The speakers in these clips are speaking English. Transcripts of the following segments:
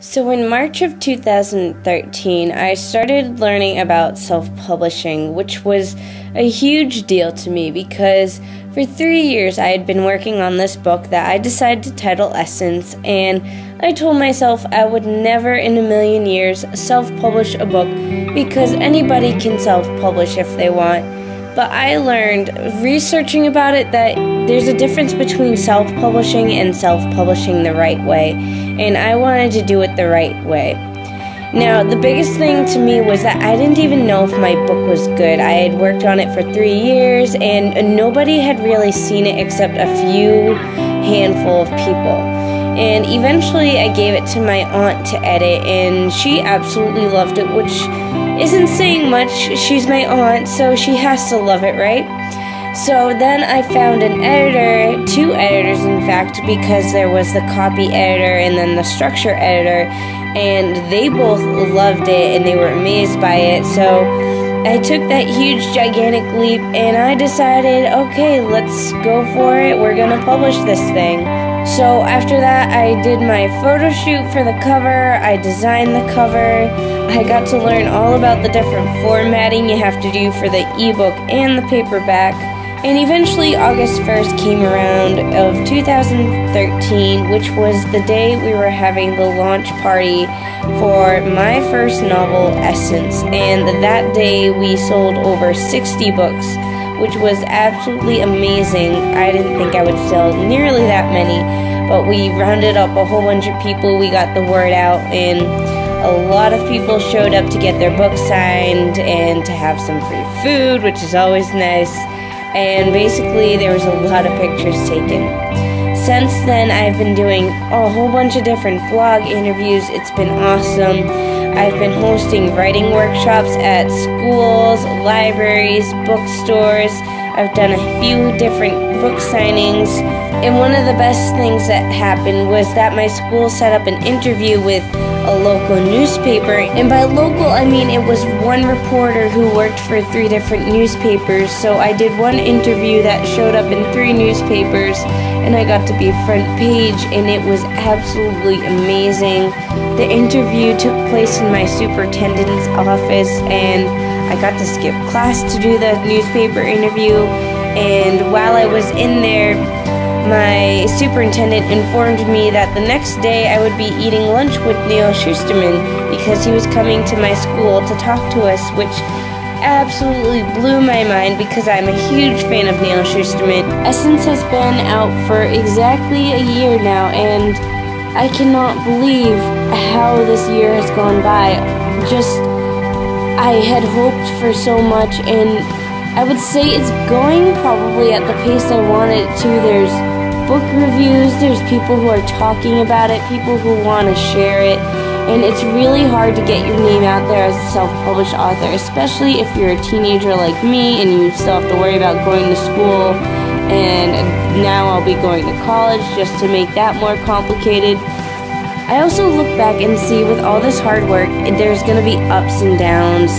So in March of 2013, I started learning about self-publishing, which was a huge deal to me because for 3 years I had been working on this book that I decided to title Essence, and I told myself I would never in a million years self-publish a book because anybody can self-publish if they want. But I learned, researching about it, that there's a difference between self-publishing and self-publishing the right way, and I wanted to do it the right way. Now, the biggest thing to me was that I didn't even know if my book was good. I had worked on it for 3 years, and nobody had really seen it except a few handful of people. And eventually I gave it to my aunt to edit, and she absolutely loved it, which isn't saying much. She's my aunt, so she has to love it, right? So then I found an editor, 2 editors in fact, because there was the copy editor and then the structure editor, and they both loved it and they were amazed by it. So I took that huge gigantic leap and I decided, okay, let's go for it, we're gonna publish this thing. So after that, I did my photo shoot for the cover, I designed the cover, I got to learn all about the different formatting you have to do for the ebook and the paperback, and eventually August 1st came around of 2013, which was the day we were having the launch party for my first novel, Essence, and that day we sold over 60 books, which was absolutely amazing. I didn't think I would sell nearly that many, but we rounded up a whole bunch of people, we got the word out, and a lot of people showed up to get their books signed and to have some free food, which is always nice, and basically there was a lot of pictures taken. Since then, I've been doing a whole bunch of different blog interviews. It's been awesome. I've been hosting writing workshops at schools, libraries, bookstores. I've done a few different book signings. And one of the best things that happened was that my school set up an interview with a local newspaper. And by local, I mean it was one reporter who worked for 3 different newspapers. So I did one interview that showed up in 3 newspapers, and I got to be front page, and it was absolutely amazing. The interview took place in my superintendent's office, and I got to skip class to do the newspaper interview. And while I was in there, my superintendent informed me that the next day I would be eating lunch with Neil Schusterman because he was coming to my school to talk to us, which absolutely blew my mind because I'm a huge fan of Neil Schusterman. Essence has been out for exactly a year now, and I cannot believe how this year has gone by. I had hoped for so much, and I would say it's going probably at the pace I wanted it to. There's book reviews, there's people who are talking about it, people who want to share it, and it's really hard to get your name out there as a self-published author, especially if you're a teenager like me and you still have to worry about going to school, and now I'll be going to college just to make that more complicated. I also look back and see with all this hard work, there's going to be ups and downs.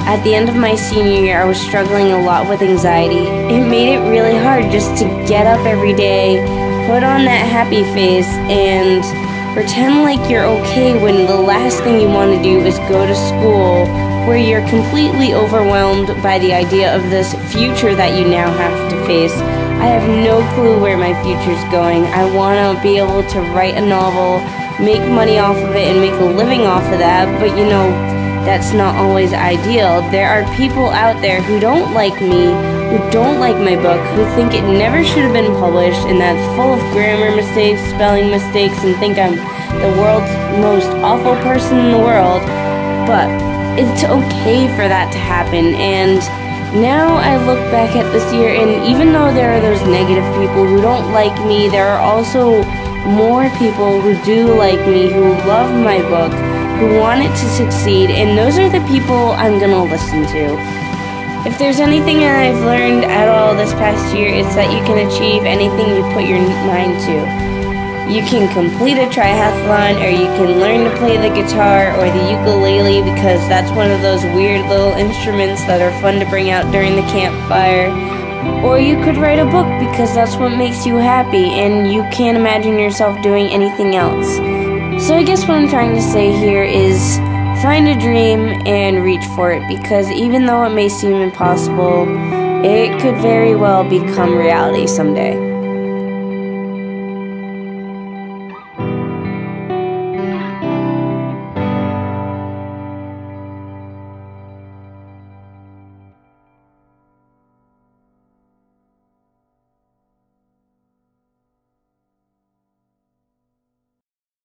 At the end of my senior year, I was struggling a lot with anxiety. It made it really hard just to get up every day, put on that happy face, and pretend like you're okay when the last thing you want to do is go to school, where you're completely overwhelmed by the idea of this future that you now have to face. I have no clue where my future's going. I want to be able to write a novel, make money off of it, and make a living off of that, but you know, that's not always ideal. There are people out there who don't like me, who don't like my book, who think it never should have been published, and that's full of grammar mistakes, spelling mistakes, and think I'm the world's most awful person in the world. But it's okay for that to happen, and now I look back at this year, and even though there are those negative people who don't like me, there are also more people who do like me, who love my book, who want it to succeed, and those are the people I'm gonna listen to. If there's anything I've learned at all this past year, it's that you can achieve anything you put your mind to. You can complete a triathlon, or you can learn to play the guitar or the ukulele, because that's one of those weird little instruments that are fun to bring out during the campfire. Or you could write a book because that's what makes you happy, and you can't imagine yourself doing anything else. So I guess what I'm trying to say here is find a dream and reach for it, because even though it may seem impossible, it could very well become reality someday.